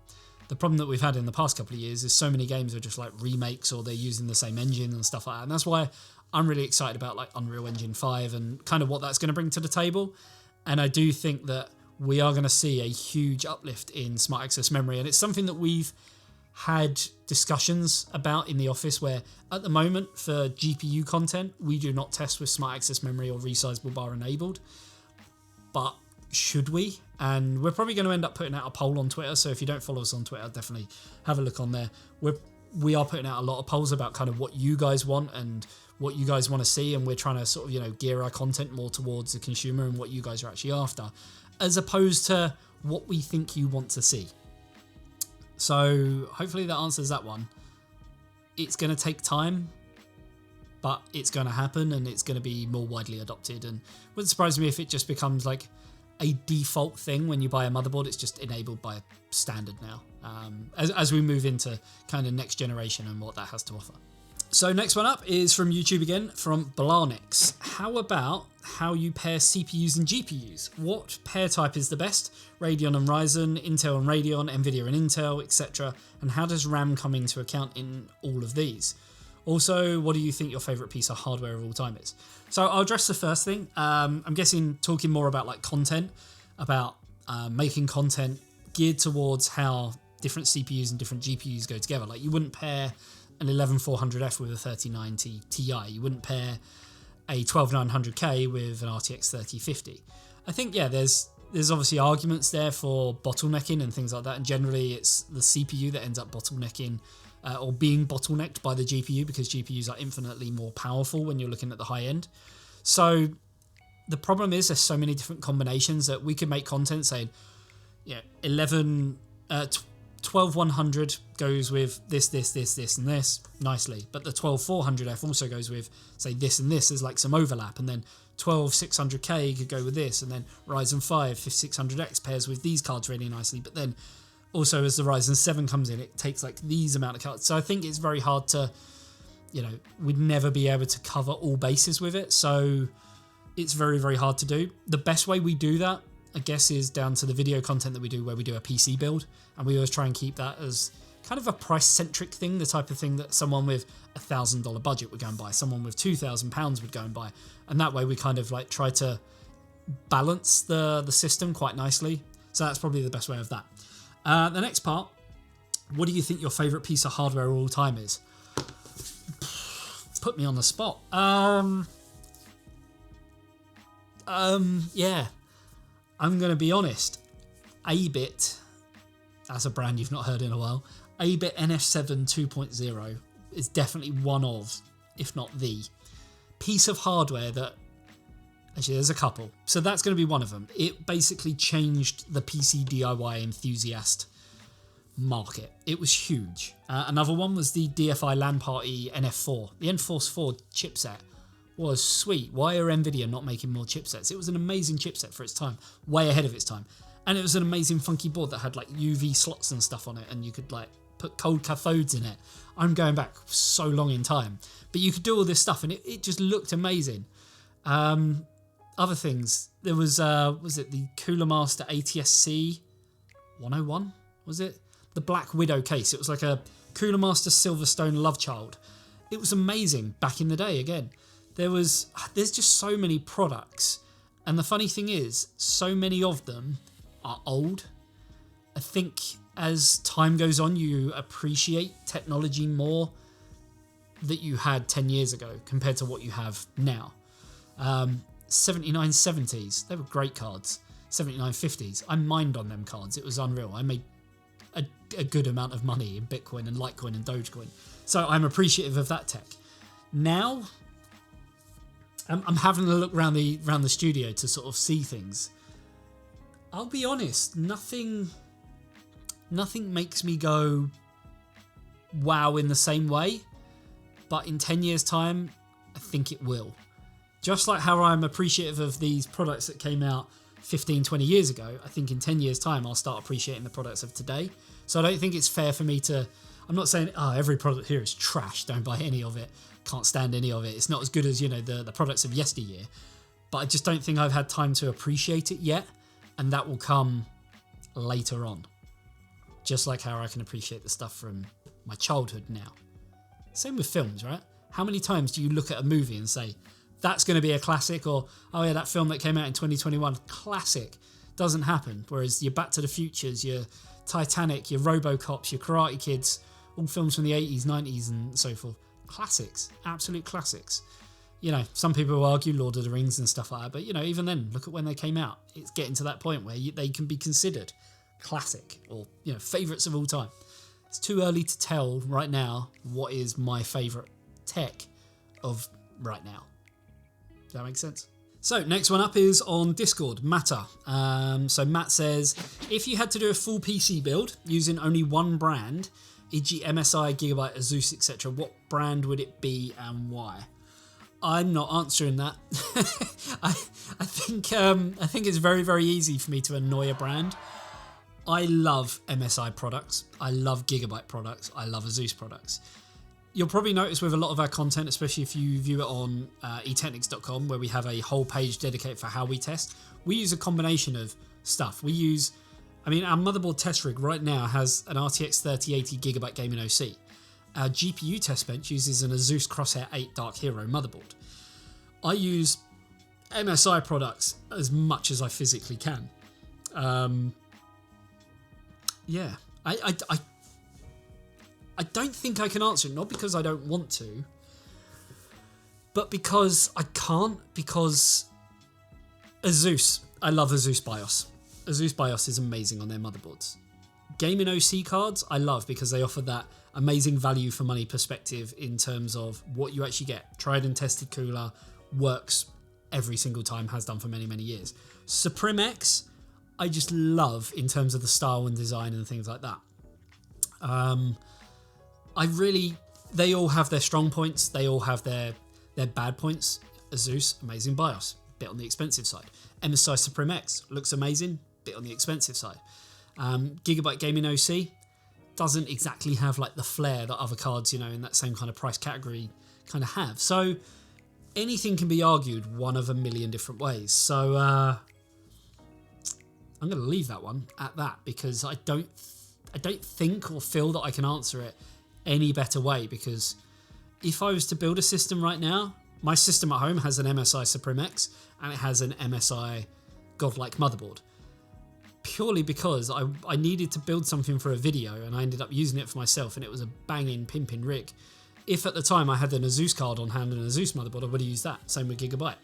The problem that we've had in the past couple of years is so many games are just like remakes or they're using the same engine and stuff like that. And that's why I'm really excited about like Unreal Engine 5 and kind of what that's going to bring to the table. And I do think that we are going to see a huge uplift in smart access memory. And it's something that we've had discussions about in the office where at the moment for GPU content, we do not test with smart access memory or resizable bar enabled. But should we? And we're probably going to end up putting out a poll on Twitter. So if you don't follow us on Twitter, definitely have a look on there. We're we are putting out a lot of polls about kind of what you guys want and what you guys want to see, and we're trying to sort of, gear our content more towards the consumer and what you guys are actually after, as opposed to what we think you want to see. So hopefully that answers that one. It's going to take time, but it's going to happen, and it's going to be more widely adopted, and it wouldn't surprise me if it just becomes like a default thing. When you buy a motherboard, it's just enabled by standard now, as we move into kind of next generation and what that has to offer. So next one up is from YouTube again, from Blarnix. How about how you pair CPUs and GPUs? What pair type is the best? Radeon and Ryzen, Intel and Radeon, NVIDIA and Intel, etc. And how does RAM come into account in all of these? Also, what do you think your favourite piece of hardware of all time is? So I'll address the first thing. I'm guessing talking more about like content, about making content geared towards how different CPUs and different GPUs go together. Like you wouldn't pair an 11400F with a 3090 Ti. You wouldn't pair a 12900K with an RTX 3050. I think, yeah, there's obviously arguments there for bottlenecking and things like that, and generally it's the CPU that ends up bottlenecking or being bottlenecked by the GPU, because GPUs are infinitely more powerful when you're looking at the high end. So the problem is there's so many different combinations that we could make content saying, 12100 goes with this, and this nicely, but the 12400F also goes with, say, this and this. There's like some overlap, and then 12600K could go with this, and then Ryzen 5 5600X pairs with these cards really nicely, but then also as the Ryzen 7 comes in, it takes like these amount of cards. So I think it's very hard to, we'd never be able to cover all bases with it, so it's very, very hard to do. The best way we do that, I guess, is down to the video content that we do, where we do a PC build, and we always try and keep that as kind of a price-centric thing, the type of thing that someone with a $1,000 budget would go and buy, someone with £2,000 would go and buy, and that way we kind of like try to balance the system quite nicely. So that's probably the best way of that. The next part, what do you think your favourite piece of hardware of all time is? Put me on the spot. Yeah. I'm going to be honest. A-Bit, that's a brand you've not heard in a while. A-Bit NF7 2.0 is definitely one of, if not the, piece of hardware that, actually there's a couple. So that's going to be one of them. It basically changed the PC DIY enthusiast market. It was huge. Another one was the DFI LAN Party NF4. The NForce 4 chipset was sweet. Why are NVIDIA not making more chipsets? It was an amazing chipset for its time, way ahead of its time. And it was an amazing funky board that had like UV slots and stuff on it, and you could like put cold cathodes in it. I'm going back so long in time, but you could do all this stuff, and it just looked amazing. Other things, there was it the Cooler Master ATSC 101? Was it? The Black Widow case. It was like a Cooler Master Silverstone love child. It was amazing back in the day again. There's just so many products, and the funny thing is, so many of them are old. I think as time goes on, you appreciate technology more that you had 10 years ago compared to what you have now. 7970s, they were great cards. 7950s, I mined on them cards. It was unreal. I made a good amount of money in Bitcoin and Litecoin and Dogecoin. So I'm appreciative of that tech. Now, I'm having a look around the studio to sort of see things. I'll be honest, nothing makes me go wow in the same way, but in 10 years time, I think it will. Just like how I'm appreciative of these products that came out 15, 20 years ago, I think in 10 years time, I'll start appreciating the products of today. So I don't think it's fair for me to, I'm not saying, every product here is trash, don't buy any of it, can't stand any of it, it's not as good as, the products of yesteryear, but I just don't think I've had time to appreciate it yet, and that will come later on. Just like how I can appreciate the stuff from my childhood now. Same with films, right? How many times do you look at a movie and say, that's going to be a classic, or, oh yeah, that film that came out in 2021, classic, doesn't happen. Whereas your Back to the Futures, your Titanic, your Robocops, your Karate Kids, all films from the 80s, 90s and so forth, classics, absolute classics. Some people will argue Lord of the Rings and stuff like that, but even then, look at when they came out. It's getting to that point where they can be considered classic or favourites of all time. it's too early to tell right now what is my favourite tech of right now. Does that make sense? So next one up is on Discord, Matter. So Matt says, if you had to do a full PC build using only one brand, e.g. MSI, Gigabyte, Asus, etc., what brand would it be and why? I'm not answering that. I think it's very, very easy for me to annoy a brand. I love MSI products. I love Gigabyte products. I love Asus products. You'll probably notice with a lot of our content, especially if you view it on eTeknix.com, where we have a whole page dedicated for how we test, we use a combination of stuff. Our motherboard test rig right now has an RTX 3080 Gigabyte gaming OC. Our GPU test bench uses an Asus Crosshair 8 Dark Hero motherboard. I use MSI products as much as I physically can. I don't think I can answer it, not because I don't want to, but because I can't, because Asus, I love Asus BIOS. Asus BIOS is amazing on their motherboards. Gaming OC cards, I love because they offer that amazing value for money perspective in terms of what you actually get. Tried and tested cooler, works every single time, has done for many, many years. Supreme X, I just love in terms of the style and design and things like that. They all have their strong points. They all have their bad points. Asus, amazing BIOS, bit on the expensive side. MSI Supreme X looks amazing, bit on the expensive side. Gigabyte Gaming OC doesn't exactly have like the flair that other cards, in that same kind of price category kind of have. So anything can be argued one of a million different ways. So I'm going to leave that one at that because I don't think or feel that I can answer it any better way, because if I was to build a system right now, my system at home has an MSI Supreme X and it has an MSI Godlike motherboard, purely because I needed to build something for a video and I ended up using it for myself, and it was a banging pimping rig. If at the time I had an Asus card on hand and an Asus motherboard, I would have used that. Same with Gigabyte.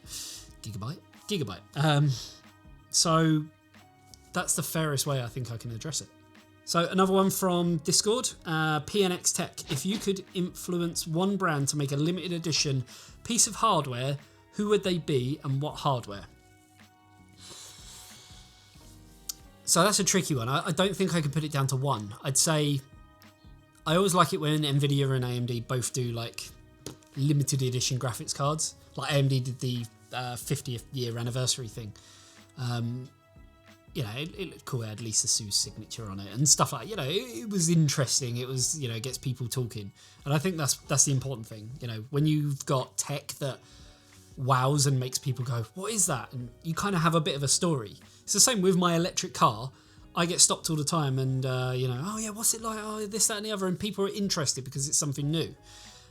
So that's the fairest way I think I can address it. So another one from Discord, PNX Tech. If you could influence one brand to make a limited edition piece of hardware, who would they be and what hardware? So that's a tricky one. I don't think I can put it down to one. I'd say I always like it when NVIDIA and AMD both do like limited edition graphics cards. Like AMD did the 50th year anniversary thing. It looked cool. It had Lisa Su's signature on it and stuff like that. It was interesting. It was, it gets people talking. And I think that's the important thing. When you've got tech that wows and makes people go, what is that? And you kind of have a bit of a story. It's the same with my electric car. I get stopped all the time and, oh yeah, what's it like? Oh, this, that and the other. And people are interested because it's something new.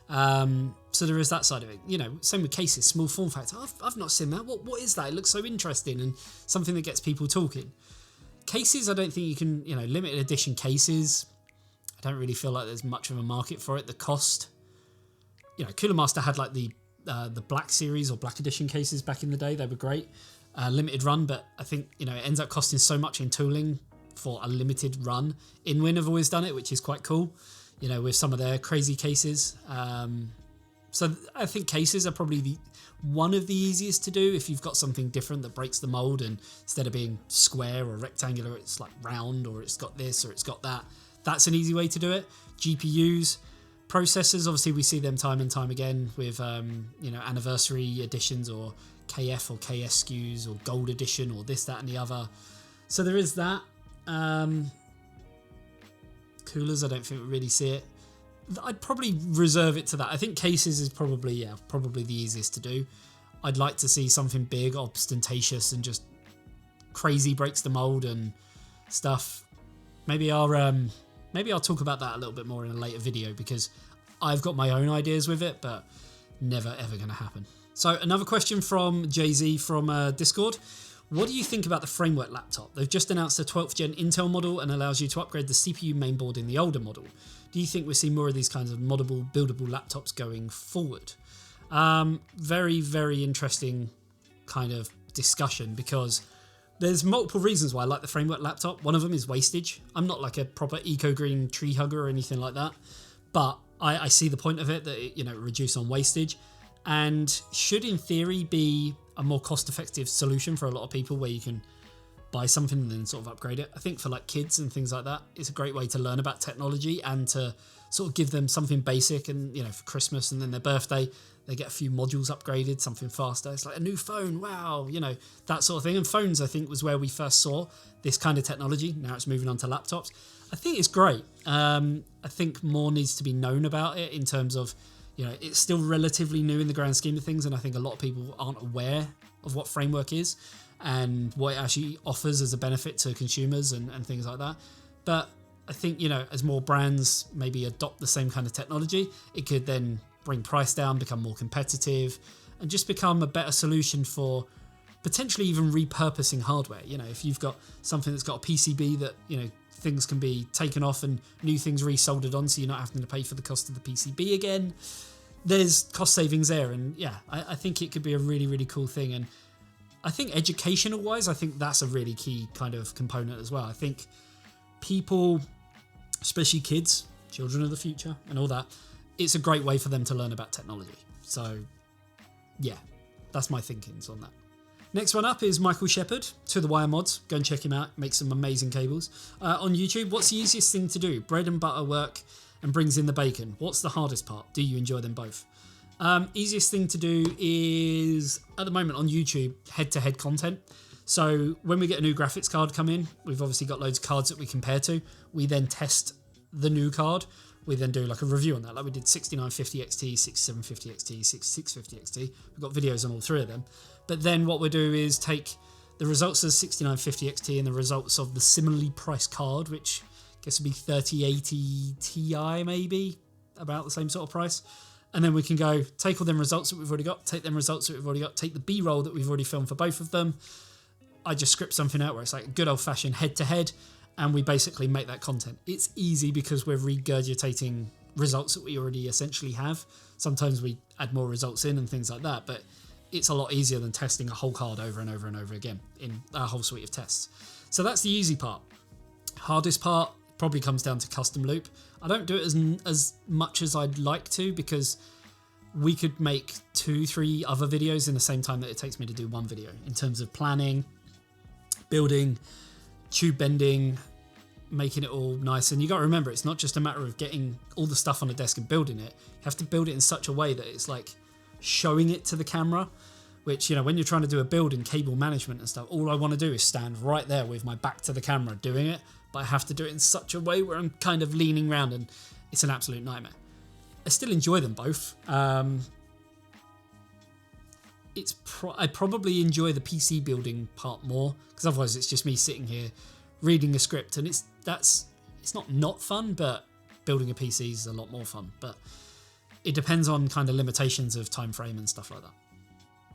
So there is that side of it. Same with cases, small form factor. I've not seen that. What is that? It looks so interesting and something that gets people talking. Cases, I don't think you can, limited edition cases. I don't really feel like there's much of a market for it. The cost, Cooler Master had like the Black series or Black edition cases back in the day. They were great, limited run, but I think, it ends up costing so much in tooling for a limited run. InWin have always done it, which is quite cool. With some of their crazy cases. So I think cases are probably one of the easiest to do if you've got something different that breaks the mold, and instead of being square or rectangular, it's like round, or it's got this or it's got that. That's an easy way to do it. GPUs, processors, obviously we see them time and time again with anniversary editions or KF or KS SKUs or gold edition or this, that and the other. So there is that. Coolers, I don't think we really see it. I'd probably reserve it to that. I think cases is probably the easiest to do. I'd like to see something big, ostentatious, and just crazy, breaks the mold and stuff. Maybe I'll talk about that a little bit more in a later video, because I've got my own ideas with it, but never ever going to happen. So another question from Jay-Z from Discord. What do you think about the Framework laptop? They've just announced a 12th gen Intel model and allows you to upgrade the CPU mainboard in the older model. Do you think we'll see more of these kinds of moddable, buildable laptops going forward? Very, very interesting kind of discussion, because There's multiple reasons why I like the framework laptop. One of them is wastage. I'm not like a proper eco-green tree hugger or anything like that, but I see the point of it, that it, reduce on wastage, and should in theory be a more cost-effective solution for a lot of people, where you can buy something and then sort of upgrade it. I think for like kids and things like that, it's a great way to learn about technology and to sort of give them something basic, and for Christmas and then their birthday, they get a few modules upgraded, something faster. It's like a new phone, wow, that sort of thing. And phones, I think, was where we first saw this kind of technology. Now it's moving on to laptops. I think it's great. I think more needs to be known about it in terms of, it's still relatively new in the grand scheme of things, and I think a lot of people aren't aware of what framework is and what it actually offers as a benefit to consumers and things like that. But I think, as more brands maybe adopt the same kind of technology, it could then bring price down, become more competitive, and just become a better solution for potentially even repurposing hardware. If you've got something that's got a PCB that, things can be taken off and new things resoldered on, so you're not having to pay for the cost of the PCB again. There's cost savings there, and yeah, I think it could be a really, really cool thing. And I think educational wise, I think that's a really key kind of component as well. I think people, especially kids, children of the future and all that, it's a great way for them to learn about technology. So yeah, that's my thinkings on that. Next one up is Michael Shepherd, To The Wire Mods. Go and check him out. Makes some amazing cables. On YouTube, what's the easiest thing to do? Bread and butter work and brings in the bacon. What's the hardest part? Do you enjoy them both? Easiest thing to do is, at the moment on YouTube, head-to-head content. So when we get a new graphics card come in, we've obviously got loads of cards that we compare to. We then test the new card. We then do like a review on that. Like we did 6950 XT, 6750 XT, 6650 XT. We've got videos on all three of them. But then what we'll do is take the results of the 6950 XT and the results of the similarly priced card, which I guess would be 3080 Ti maybe, about the same sort of price. And then we can go take all them results that we've already got, take them results that we've already got, take the B-roll that we've already filmed for both of them. I just script something out where it's like a good old-fashioned head-to-head, and we basically make that content. It's easy because we're regurgitating results that we already essentially have. Sometimes we add more results in and things like that, but it's a lot easier than testing a whole card over and over and over again in a whole suite of tests. So that's the easy part. Hardest part probably comes down to custom loop. I don't do it as much as I'd like to, because we could make 2-3 other videos in the same time that it takes me to do one video, in terms of planning, building, tube bending, making it all nice. And you got to remember, it's not just a matter of getting all the stuff on the desk and building it. You have to build it in such a way that it's like showing it to the camera, which, when you're trying to do a build and cable management and stuff, all I want to do is stand right there with my back to the camera doing it, but I have to do it in such a way where I'm kind of leaning around, and it's an absolute nightmare. I still enjoy them both. I probably enjoy the PC building part more, because otherwise it's just me sitting here reading a script, and it's not fun, but building a PC is a lot more fun. But it depends on kind of limitations of time frame and stuff like that.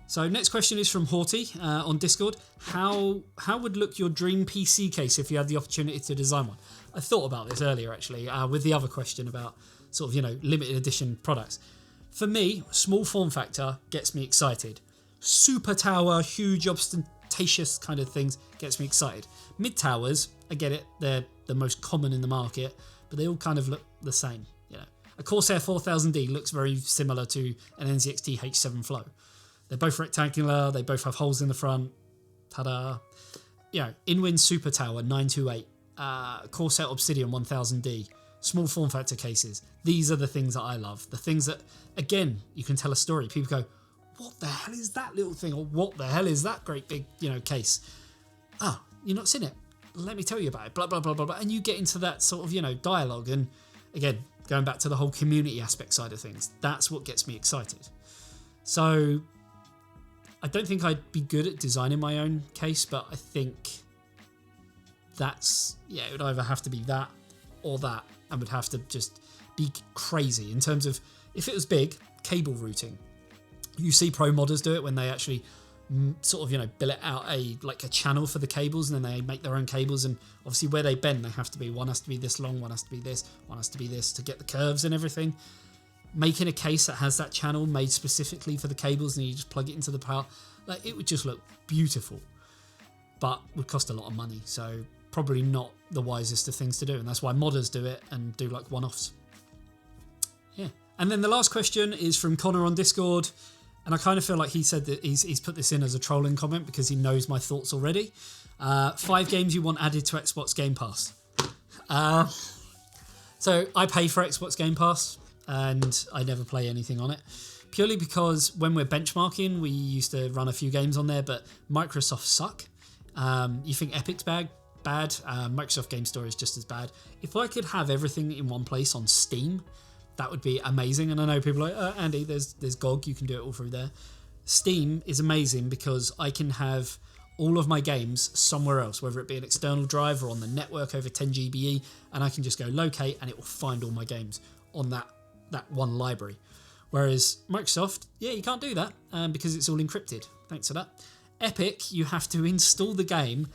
So next question is from Horty on Discord. How would look your dream PC case if you had the opportunity to design one? I thought about this earlier actually with the other question about sort of, limited edition products. For me, small form factor gets me excited. Super tower, huge ostentatious kind of things gets me excited. Mid towers, I get it, they're the most common in the market, but they all kind of look the same. A Corsair 4000D looks very similar to an NZXT H7 Flow. They're both rectangular, they both have holes in the front. Ta-da. InWin Super Tower 928, Corsair Obsidian 1000D, small form factor cases. These are the things that I love. The things that, again, you can tell a story. People go, what the hell is that little thing? Or what the hell is that great big, case? Ah, you've not seen it. Let me tell you about it. Blah, blah, blah, blah, blah. And you get into that sort of, dialogue. And again, going back to the whole community aspect side of things, that's what gets me excited. So I don't think I'd be good at designing my own case, but I think it would either have to be that or that, and would have to just be crazy in terms of, if it was big, cable routing. You see pro modders do it when they actually sort of, bill it out a channel for the cables, and then they make their own cables, and obviously where they bend, they have to be, one has to be this long, one has to be this, one has to be this to get the curves and everything. Making a case that has that channel made specifically for the cables, and you just plug it into the power, it would just look beautiful. but would cost a lot of money. So probably not the wisest of things to do. And that's why modders do it and do like one-offs. Yeah. And then the last question is from Connor on Discord. And I kind of feel like he said that he's put this in as a trolling comment because he knows my thoughts already. 5 games you want added to Xbox Game Pass. So I pay for Xbox Game Pass and I never play anything on it. Purely because when we're benchmarking, we used to run a few games on there, but Microsoft suck. You think Epic's bad? Microsoft Game Store is just as bad. If I could have everything in one place on Steam, that would be amazing. And I know people are like, Andy, there's GOG, you can do it all through there. Steam is amazing because I can have all of my games somewhere else, whether it be an external drive or on the network over 10 GBE, and I can just go locate and it will find all my games on that one library. Whereas Microsoft, yeah, you can't do that because it's all encrypted. Thanks for that. Epic, you have to install the game,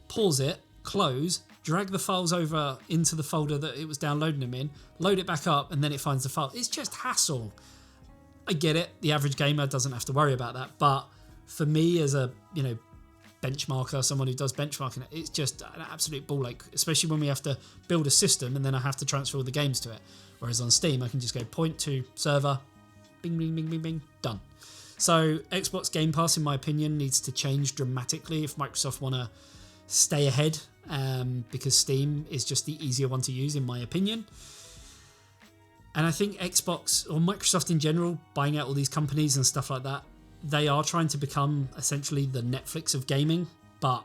pause it, close, drag the files over into the folder that it was downloading them in, load it back up, and then it finds the file. It's just hassle. I get it. The average gamer doesn't have to worry about that. But for me as a, benchmarker, someone who does benchmarking, it's just an absolute ball ache, especially when we have to build a system and then I have to transfer all the games to it. Whereas on Steam, I can just go point to server, bing, bing, bing, bing, bing, done. So Xbox Game Pass, in my opinion, needs to change dramatically if Microsoft want to stay ahead, because Steam is just the easier one to use, in my opinion. And I think Xbox, or Microsoft in general, buying out all these companies and stuff like that, they are trying to become essentially the Netflix of gaming, but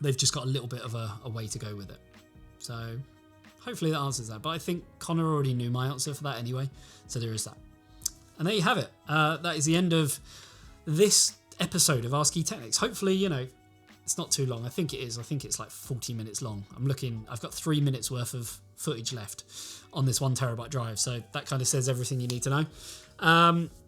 they've just got a little bit of a way to go with it. So hopefully that answers that. But I think Connor already knew my answer for that anyway, so there is that. And there you have it. That is the end of this episode of Ask eTeknix. Hopefully, it's not too long. I think it is. I think it's like 40 minutes long. I've got 3 minutes worth of footage left on this 1 terabyte drive. So that kind of says everything you need to know.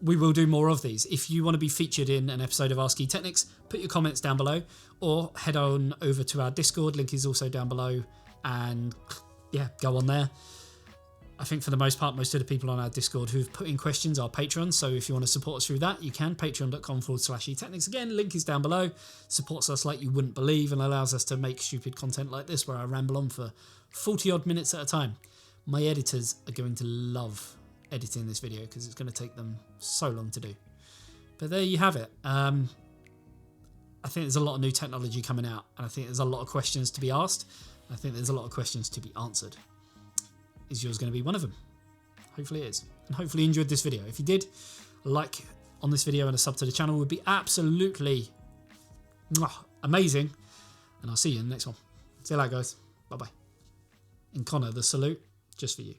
We will do more of these. If you want to be featured in an episode of Ask eTeknix, put your comments down below or head on over to our Discord. Link is also down below, and yeah, go on there. I think for the most part, most of the people on our Discord who've put in questions are patrons. So if you want to support us through that, you can. Patreon.com/eTeknix. Again, link is down below. Supports us like you wouldn't believe and allows us to make stupid content like this where I ramble on for 40 odd minutes at a time. My editors are going to love editing this video because it's going to take them so long to do. But there you have it. I think there's a lot of new technology coming out, and I think there's a lot of questions to be asked. I think there's a lot of questions to be answered. Is yours going to be one of them? Hopefully it is. And hopefully you enjoyed this video. If you did, a like on this video and a sub to the channel would be absolutely amazing. And I'll see you in the next one. See you later, guys. Bye-bye. And Connor, the salute, just for you.